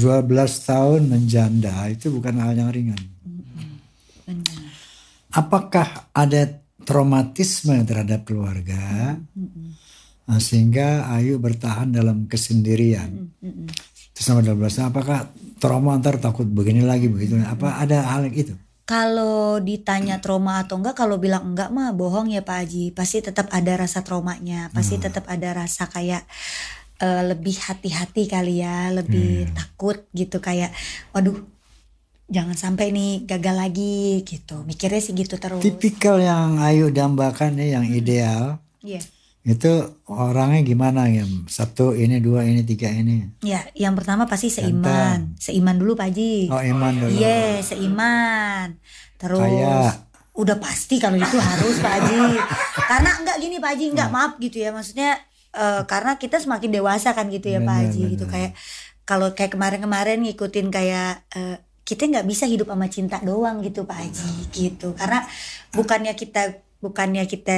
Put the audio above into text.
12 tahun menjanda itu bukan hal yang ringan. Benar. Apakah ada traumatisme terhadap keluarga sehingga Ayu bertahan dalam kesendirian? Itu sama 12 tahun. Apakah trauma antar takut begini lagi begitu? Apa ada hal itu? Kalau ditanya trauma atau enggak, kalau bilang enggak mah bohong ya Pak Haji. Pasti tetap ada rasa traumanya, pasti tetap ada rasa kayak lebih hati-hati kali ya, lebih takut gitu, kayak waduh jangan sampai nih gagal lagi gitu. Mikirnya sih gitu terus. Tipikal yang Ayu dambakan nih, yang ideal Iya. itu orangnya gimana ya? 1 ini, 2 ini, 3 ini. Ya, yang pertama pasti seiman. Seiman dulu Pak Haji. Oh, iman dulu. Iya, seiman. Terus Kaya. udah pasti kalau itu harus Pak Haji. Karena enggak gini Pak Haji, enggak maaf gitu ya. Maksudnya karena kita semakin dewasa kan gitu ya Pak Haji gitu, kayak kalau kayak kemarin-kemarin ngikutin kayak kita nggak bisa hidup sama cinta doang gitu Pak Haji gitu. Karena bukannya kita